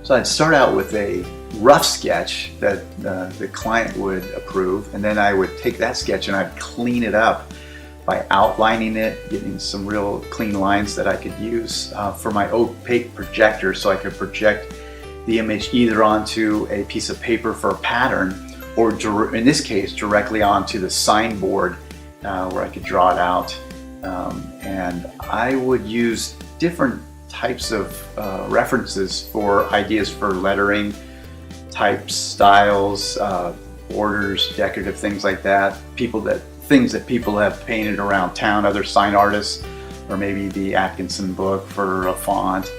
So I'd start out with a rough sketch that the client would approve, and then I would take that sketch and I'd clean it up by outlining it, getting some real clean lines that I could use for my opaque projector, so I could project the image either onto a piece of paper for a pattern, or in this case directly onto the signboard where I could draw it out. And I would use different types of references for ideas for lettering, types, styles, borders, decorative things like that. Things that people have painted around town, other sign artists, or maybe the Atkinson book for a font.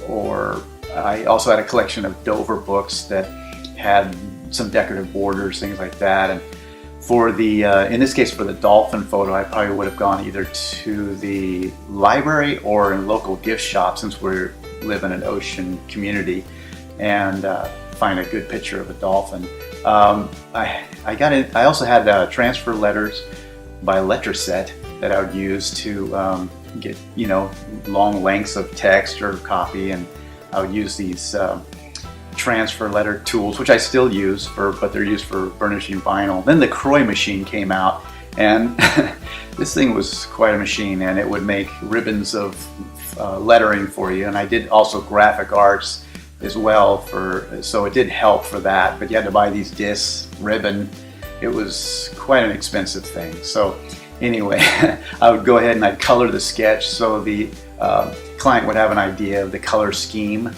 Or I also had a collection of Dover books that had some decorative borders, things like that. And for the, in this case for the dolphin photo, I probably would have gone either to the library or in local gift shop, since we live in an ocean community, and find a good picture of a dolphin. I also had transfer letters by letter set that I would use to get, you know, long lengths of text or copy, and I would use these transfer letter tools, which I still use, but they're used for burnishing vinyl. Then the Croy machine came out, and this thing was quite a machine, and it would make ribbons of lettering for you. And I did also graphic arts as well, so it did help for that, but you had to buy these discs, ribbon. It was quite an expensive thing. So anyway, I would go ahead and I'd color the sketch so the client would have an idea of the color scheme,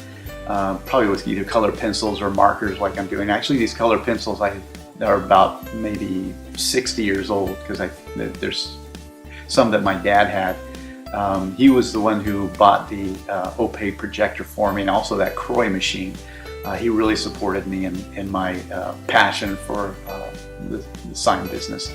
probably with either color pencils or markers like I'm doing. Actually, these color pencils are about maybe 60 years old, because there's some that my dad had. He was the one who bought the Opaque Projector for me, and also that Croy machine. He really supported me in my passion for the sign business.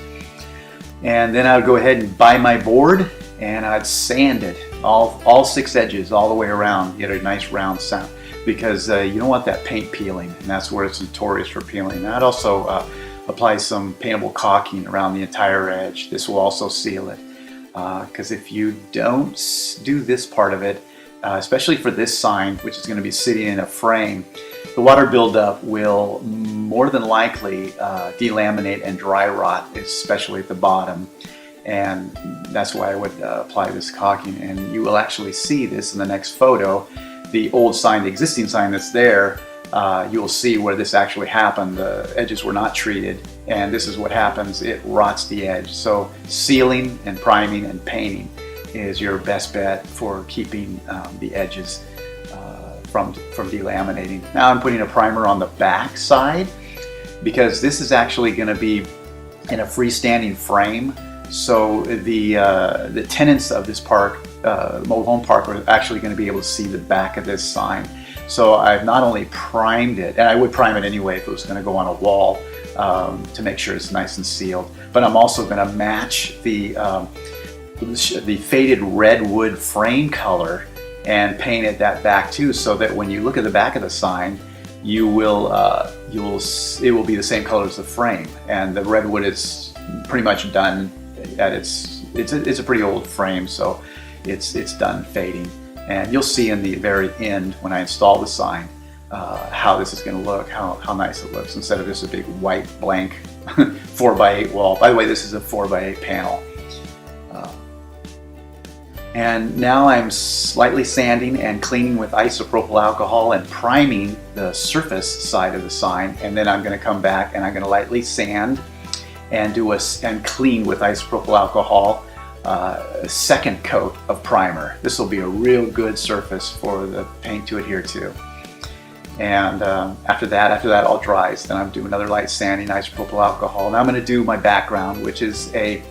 And then I would go ahead and buy my board, and I'd sand it, all 6 edges all the way around, get a nice round sound, because you don't want that paint peeling, and that's where it's notorious for peeling. And I'd also apply some paintable caulking around the entire edge. This will also seal it. Because if you don't do this part of it, especially for this sign, which is going to be sitting in a frame, the water buildup will more than likely delaminate and dry rot, especially at the bottom. And that's why I would apply this caulking. And you will actually see this in the next photo. The old sign, the existing sign that's there, you will see where this actually happened. The edges were not treated, and this is what happens. It rots the edge. So sealing and priming and painting is your best bet for keeping the edges from delaminating. Now I'm putting a primer on the back side, because this is actually going to be in a freestanding frame. So the tenants of this park, mobile home park, are actually going to be able to see the back of this sign. So I've not only primed it, and I would prime it anyway if it was going to go on a wall to make sure it's nice and sealed, but I'm also going to match the faded redwood frame color and paint it that back too, so that when you look at the back of the sign, it will be the same color as the frame. And the redwood is pretty much done at it's a pretty old frame, so it's done fading. And you'll see in the very end, when I install the sign, how this is going to look, how nice it looks, instead of just a big white blank 4x8 wall. By the way, this is a 4x8 panel. And now I'm slightly sanding and cleaning with isopropyl alcohol and priming the surface side of the sign. And then I'm going to come back and I'm going to lightly sand and clean with isopropyl alcohol. A second coat of primer. This will be a real good surface for the paint to adhere to. And after that all dries, then I'm doing another light sanding, isopropyl alcohol. Now I'm going to do my background, which is a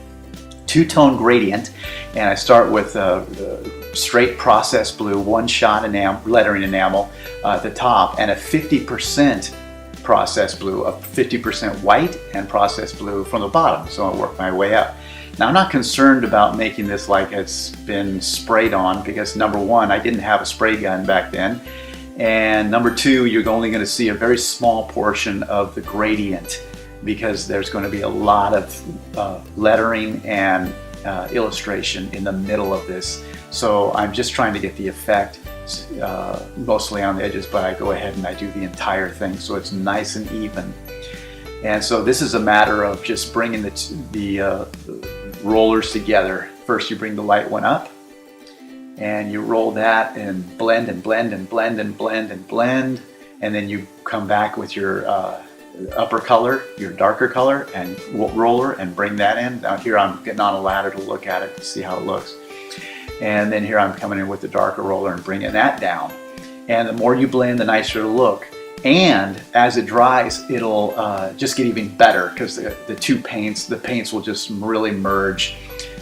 2-tone gradient, and I start with the straight processed blue, one-shot lettering enamel at the top, and a 50% processed blue, a 50% white and processed blue from the bottom. So I'll work my way up. Now I'm not concerned about making this like it's been sprayed on, because number one, I didn't have a spray gun back then, and number two, you're only going to see a very small portion of the gradient, because there's going to be a lot of lettering and illustration in the middle of this. So I'm just trying to get the effect mostly on the edges, but I go ahead and I do the entire thing so it's nice and even. And so this is a matter of just bringing the rollers together. First you bring the light one up and you roll that and blend and blend and blend and blend and blend, and then you come back with your upper color, your darker color, and roller, and bring that in. Now here I'm getting on a ladder to look at it to see how it looks. And then here I'm coming in with the darker roller and bringing that down. And the more you blend, the nicer it'll look. And as it dries, it'll just get even better, because the paints will just really merge.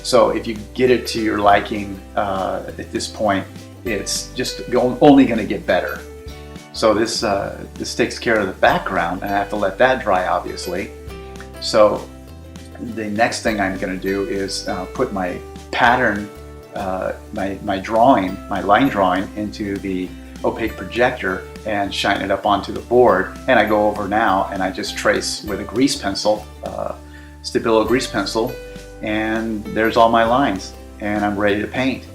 So if you get it to your liking at this point, it's just only going to get better. So this takes care of the background, and I have to let that dry, obviously. So the next thing I'm going to do is put my pattern, my line drawing into the Opaque Projector and shine it up onto the board. And I go over now and I just trace with a grease pencil, Stabilo grease pencil, and there's all my lines, and I'm ready to paint.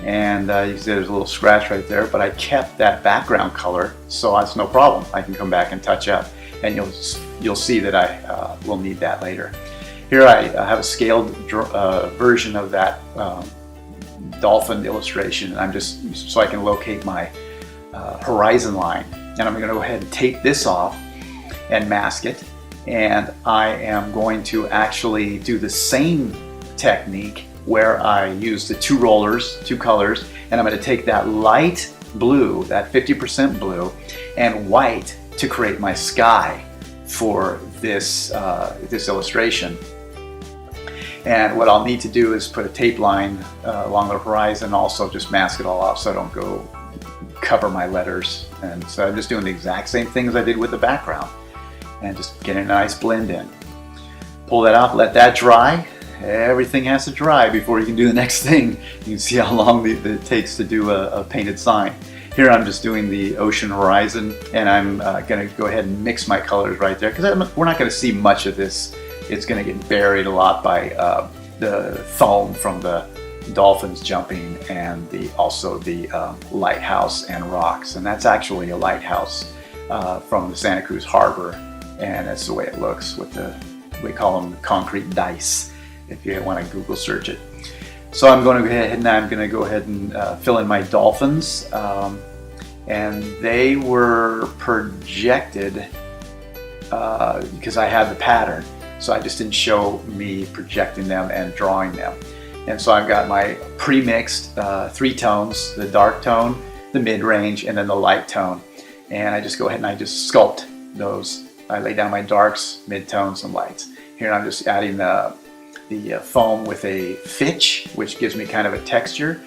And you see there's a little scratch right there, but I kept that background color, so that's no problem. I can come back and touch up, and you'll see that I will need that later. Here I have a scaled version of that dolphin illustration, and I'm just so I can locate my horizon line. And I'm going to go ahead and take this off and mask it, and I am going to actually do the same technique where I use the two rollers, two colors, and I'm going to take that light blue, that 50% blue, and white to create my sky for this this illustration. And what I'll need to do is put a tape line along the horizon, also just mask it all off so I don't go cover my letters. And so I'm just doing the exact same thing as I did with the background, and just getting a nice blend in. Pull that off, let that dry. Everything has to dry before you can do the next thing. You can see how long it takes to do a painted sign. Here I'm just doing the ocean horizon, and I'm going to go ahead and mix my colors right there, because we're not going to see much of this. It's going to get buried a lot by the foam from the dolphins jumping, and also the lighthouse and rocks. And that's actually a lighthouse from the Santa Cruz Harbor, and that's the way it looks with we call them concrete dice, if you want to Google search it. So I'm going to go ahead and fill in my dolphins, and they were projected because I had the pattern, so I just didn't show me projecting them and drawing them. And so I've got my pre-mixed 3 tones, the dark tone, the mid-range, and then the light tone. And I just go ahead and I just sculpt those. I lay down my darks, mid-tones, and lights. Here I'm just adding the foam with a Fitch, which gives me kind of a texture.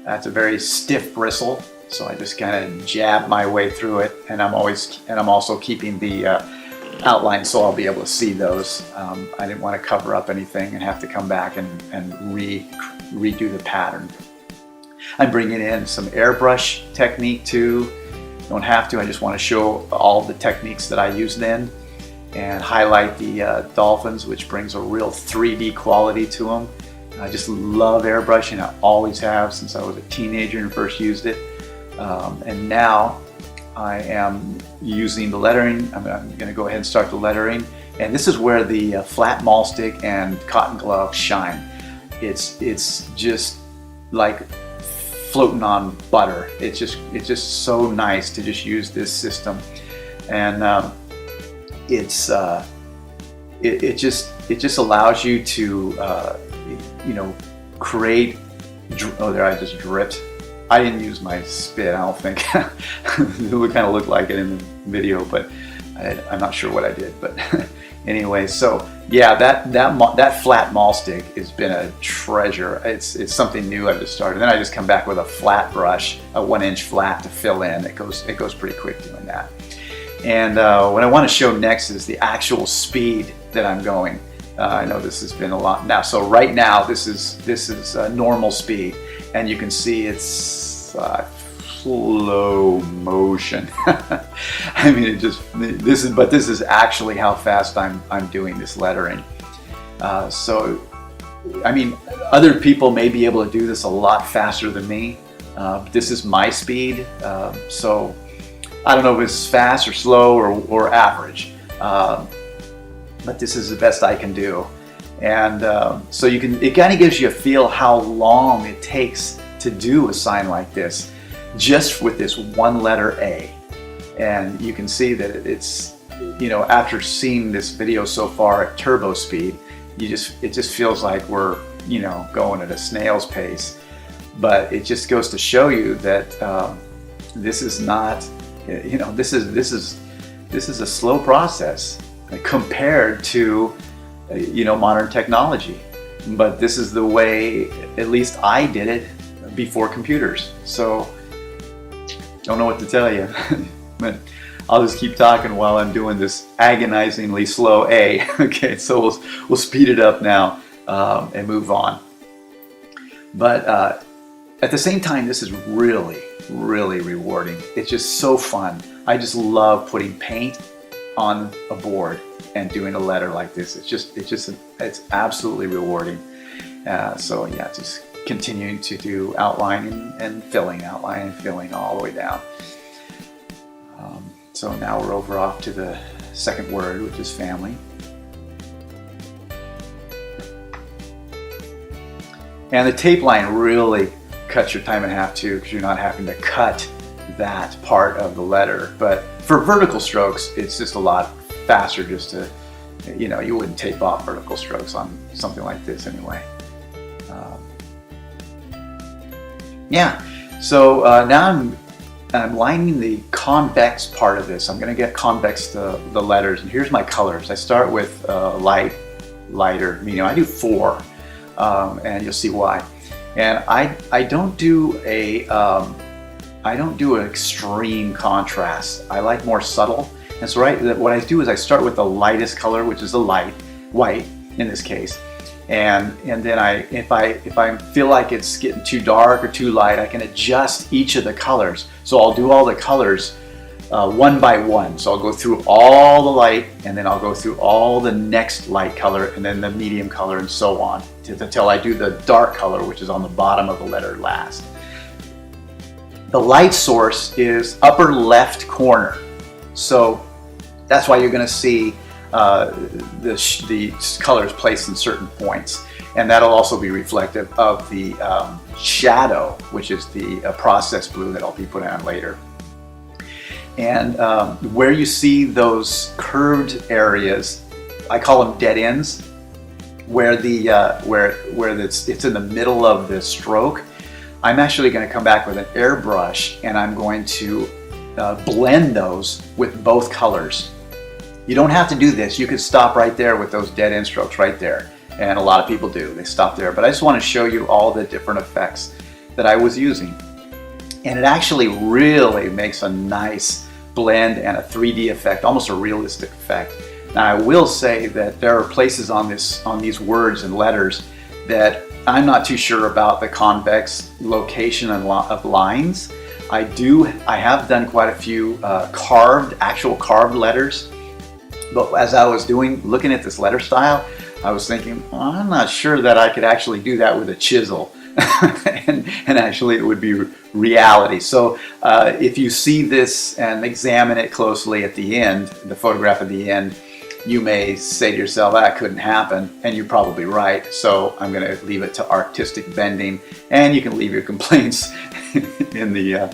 It's a very stiff bristle, so I just kind of jab my way through it, and I'm also keeping the outline so I'll be able to see those. I didn't want to cover up anything and have to come back and redo the pattern. I'm bringing in some airbrush technique too. Don't have to, I just want to show all the techniques that I use then, and highlight the dolphins, which brings a real 3D quality to them. I just love airbrushing. I always have since I was a teenager and first used it. And now I am using the lettering. I'm going to go ahead and start the lettering. And this is where the flat maul stick and cotton glove shine. It's just like floating on butter. It's just so nice to just use this system. And it just allows you to create. Oh, there I just dripped. I didn't use my spit, I don't think. It would kind of look like it in the video, but I'm not sure what I did. But anyway, so yeah, that flat maul stick has been a treasure. It's something new I just started. Then I just come back with a flat brush, a 1-inch flat to fill in. It goes pretty quick doing that. And what I want to show next is the actual speed that I'm going. I know this has been a lot now. So right now this is normal speed, and you can see it's slow motion. I mean, this is actually how fast I'm doing this lettering. So I mean, other people may be able to do this a lot faster than me, This is my speed, so I don't know if it's fast or slow or average, but this is the best I can do. And so it kind of gives you a feel how long it takes to do a sign like this, just with this one letter A. And you can see that it's, you know, after seeing this video so far at turbo speed, it just feels like we're, you know, going at a snail's pace. But it just goes to show you that this is not, you know, this is a slow process compared to, you know, modern technology. But this is the way, at least I did it before computers. So don't know what to tell you. But I'll just keep talking while I'm doing this agonizingly slow A. Okay, so we'll speed it up now and move on. But at the same time, this is really, really rewarding. It's just so fun. I just love putting paint on a board and doing a letter like this. It's absolutely rewarding. So yeah, just continuing to do outlining and filling all the way down. So now we're over off to the second word, which is family. And the tape line really cuts your time in half too, because you're not having to cut that part of the letter. But for vertical strokes, it's just a lot faster just to, you know, you wouldn't tape off vertical strokes on something like this anyway. Yeah, so now I'm lining the convex part of this. I'm going to get convex the letters, and here's my colors. I start with lighter, meaning I do 4, and you'll see why. And I don't do an extreme contrast. I like more subtle. And so what I do is I start with the lightest color, which is the white in this case. And then if I feel like it's getting too dark or too light, I can adjust each of the colors. So I'll do all the colors one by one. So I'll go through all the light, and then I'll go through all the next light color, and then the medium color, and so on until I do the dark color, which is on the bottom of the letter last. The light source is upper left corner. So that's why you're going to see the colors placed in certain points, and that'll also be reflective of the shadow, which is the process blue that I'll be putting on later. And where you see those curved areas, I call them dead ends, where it's in the middle of the stroke. I'm actually going to come back with an airbrush, and I'm going to blend those with both colors. You don't have to do this. You could stop right there with those dead end strokes right there. And a lot of people do. They stop there. But I just want to show you all the different effects that I was using. And it actually really makes a nice blend and a 3D effect, almost a realistic effect. Now I will say that there are places on these words and letters that I'm not too sure about the convex location of lines. I have done quite a few actual carved letters. But as I was looking at this letter style, I was thinking, well, I'm not sure that I could actually do that with a chisel. and actually it would be reality. So if you see this and examine it closely at the end, the photograph at the end, you may say to yourself, that couldn't happen, and you're probably right. So I'm going to leave it to artistic bending, and you can leave your complaints in the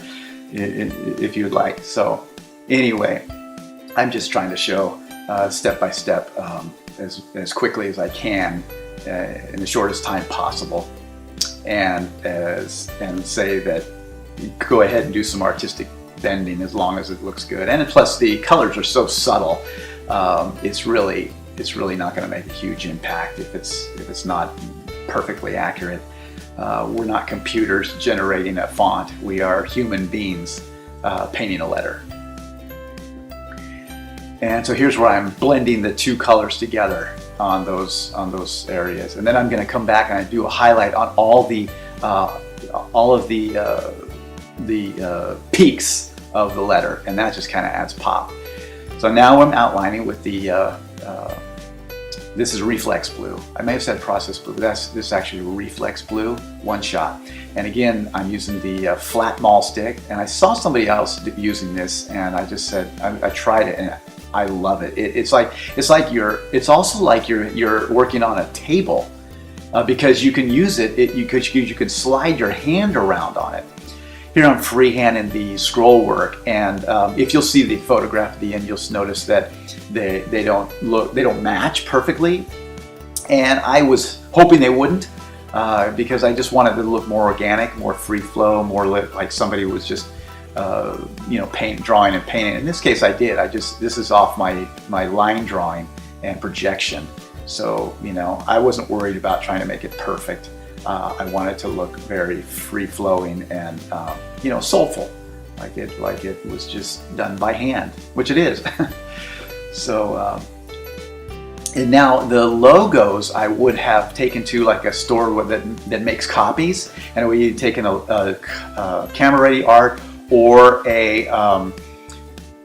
if you'd like. So anyway, I'm just trying to show step by step as quickly as I can in the shortest time possible, and say that you go ahead and do some artistic bending as long as it looks good. And plus the colors are so subtle, it's really not going to make a huge impact if it's not perfectly accurate. We're not computers generating a font. We are human beings painting a letter. And so here's where I'm blending the two colors together on those areas, and then I'm going to come back and I do a highlight on all of the peaks of the letter, and that just kind of adds pop. So now I'm outlining with the This is reflex blue. I may have said process blue, but this is actually reflex blue, one shot. And again, I'm using the flat maul stick, and I saw somebody else using this, and I just said, I tried it, and I love it. It's also like you're working on a table, because you can use it. You could slide your hand around on it. Here I'm freehanding the scroll work, and if you'll see the photograph at the end, you'll notice that they don't match perfectly, and I was hoping they wouldn't, because I just wanted it to look more organic, more free flow, more like somebody was just drawing and painting. In this case, I did. This is off my line drawing and projection, so I wasn't worried about trying to make it perfect. I want it to look very free-flowing and soulful, like it was just done by hand, which it is. So, and now the logos I would have taken to like a store that makes copies, and I would have taken a camera-ready art or a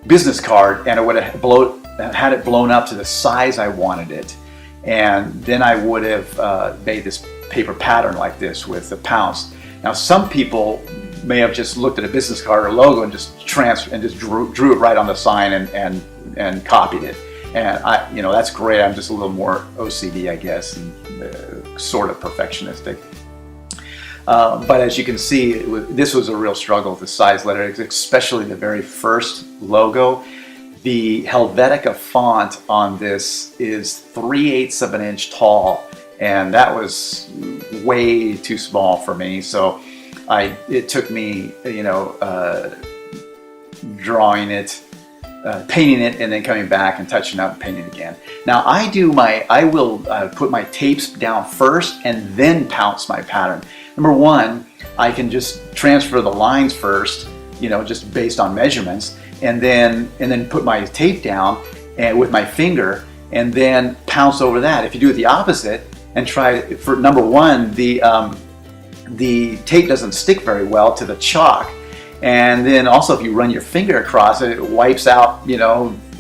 business card, and I would have had it blown up to the size I wanted it, and then I would have made this paper pattern like this with the pounce. Now some people may have just looked at a business card or logo and just drew it right on the sign and copied it. And that's great. I'm just a little more OCD, I guess, and sort of perfectionistic. But as you can see, this was a real struggle with the size letter, especially the very first logo. The Helvetica font on this is 3/8 of an inch tall, and that was way too small for me. So it took me, drawing it, painting it, and then coming back and touching up and painting again. Now I will put my tapes down first and then pounce my pattern. Number one, I can just transfer the lines first, just based on measurements, and then put my tape down and with my finger, and then pounce over that. If you do it the opposite and try, for number one, the tape doesn't stick very well to the chalk, and then also if you run your finger across it, it wipes out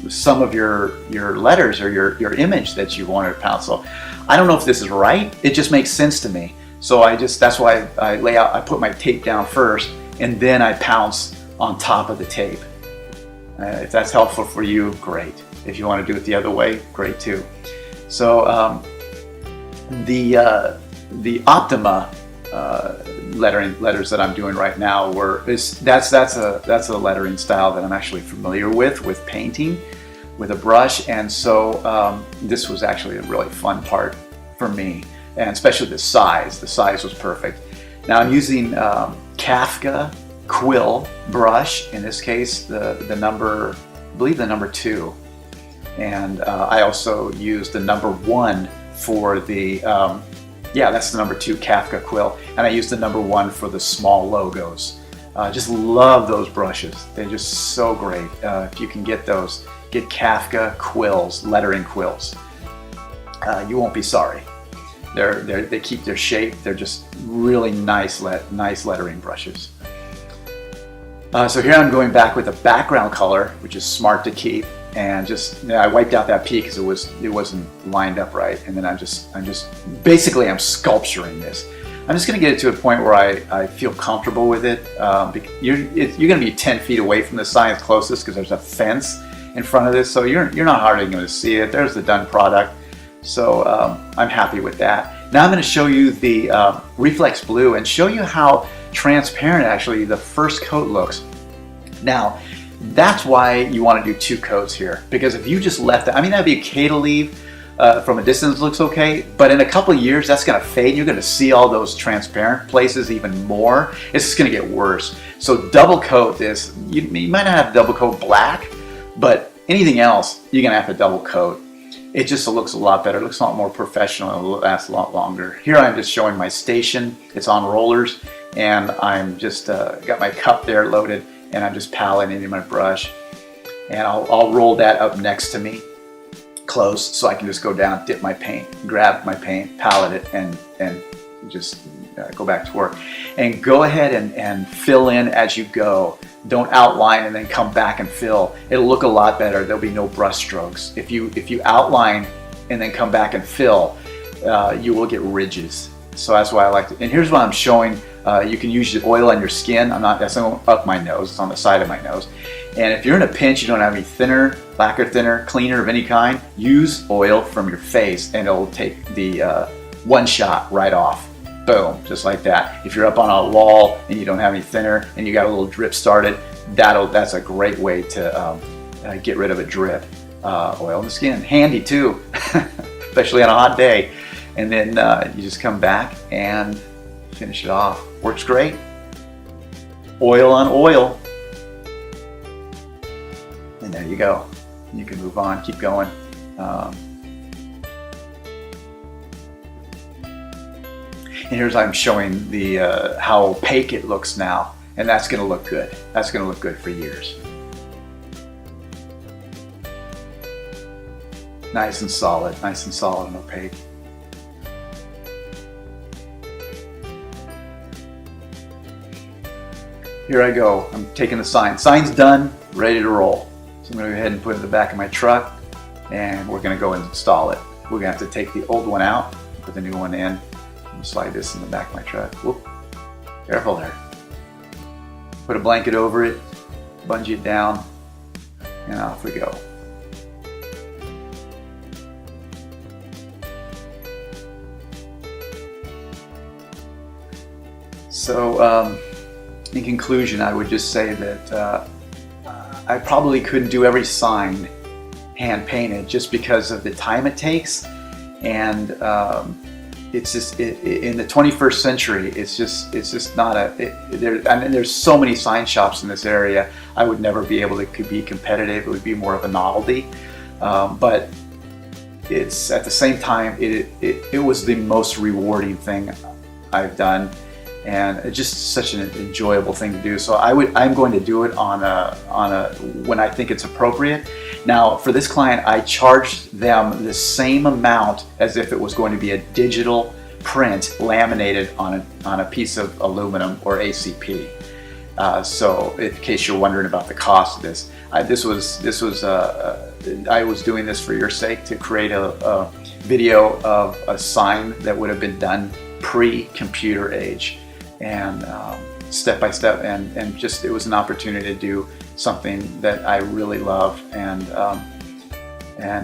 some of your letters or your image that you wanted to pounce. So I don't know if this is right. It just makes sense to me. So that's why I put my tape down first, and then I pounce on top of the tape. If that's helpful for you, great. If you want to do it the other way, great too. So the Optima letters that I'm doing right now that's a lettering style that I'm actually familiar with painting with a brush, and so this was actually a really fun part for me, and especially the size. The size was perfect. Now I'm using Kafka quill brush, in this case the number, I believe the number 2, and I also used the number 1 for the that's the number 2 Kafka quill, and I used the number 1 for the small logos. Just love those brushes. They're just so great. If you can get those, get Kafka quills, lettering quills. You won't be sorry. They keep their shape. They're just really nice lettering brushes. So here I'm going back with a background color, which is smart to keep, and I wiped out that P because it wasn't lined up right, and then I'm basically sculpturing this. I'm just going to get it to a point where I feel comfortable with it. You're going to be 10 feet away from the sign closest because there's a fence in front of this, so you're not hardly going to see it. There's the done product, so I'm happy with that. Now I'm going to show you the reflex blue and show you how transparent actually the first coat looks. Now that's why you want to do 2 coats here, because if you just left it, that'd be okay to leave from a distance, looks okay, but in a couple of years that's going to fade and you're going to see all those transparent places even more. It's just going to get worse. So double coat this. You might not have to double coat black, but anything else you're going to have to double coat. It just looks a lot better. It looks a lot more professional. It'll last a lot longer. Here I'm just showing my station. It's on rollers, and I'm just got my cup there loaded, and I'm just paleting in my brush, and I'll roll that up next to me close so I can just go down, dip my paint, grab my paint, palette it, and just go back to work. And go ahead and fill in as you go. Don't outline and then come back and fill. It'll look a lot better. There'll be no brush strokes. If you outline and then come back and fill, you will get ridges. So that's why I like it. And here's what I'm showing. You can use the oil on your skin. That's not up my nose, it's on the side of my nose. And if you're in a pinch, you don't have any thinner, lacquer thinner, cleaner of any kind, use oil from your face and it'll take the one shot right off. Boom, just like that. If you're up on a wall and you don't have any thinner and you got a little drip started, that's a great way to get rid of a drip. Oil in the skin, handy too, especially on a hot day. And then you just come back and finish it off. Works great. Oil on oil. And there you go. You can move on, keep going. And here's I'm showing the how opaque it looks now, and that's going to look good. That's going to look good for years. Nice and solid and opaque. Here I go. I'm taking the sign. Sign's done, ready to roll. So I'm going to go ahead and put it in the back of my truck, and we're going to go and install it. We're going to have to take the old one out, put the new one in, and slide this in the back of my truck. Whoop. Careful there. Put a blanket over it, bungee it down, and off we go. So, in conclusion, I would just say that I probably couldn't do every sign hand painted just because of the time it takes, and it's just in the 21st century. It's just not a. I mean, there's so many sign shops in this area. I would never be able to be competitive. It would be more of a novelty, but it's at the same time it was the most rewarding thing I've done. And it's just such an enjoyable thing to do. So I'm going to do it on a when I think it's appropriate. Now for this client, I charged them the same amount as if it was going to be a digital print laminated on a piece of aluminum or ACP. So in case you're wondering about the cost of this, I was doing this for your sake to create a video of a sign that would have been done pre-computer age. And step by step, and just it was an opportunity to do something that I really love, and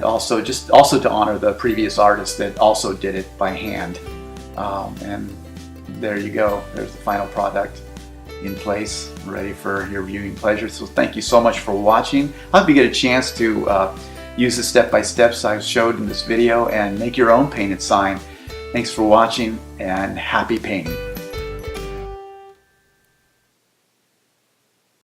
also to honor the previous artist that also did it by hand. And there you go. There's the final product in place, ready for your viewing pleasure. So thank you so much for watching. I hope you get a chance to use the step-by-steps I showed in this video and make your own painted sign. Thanks for watching, and happy painting.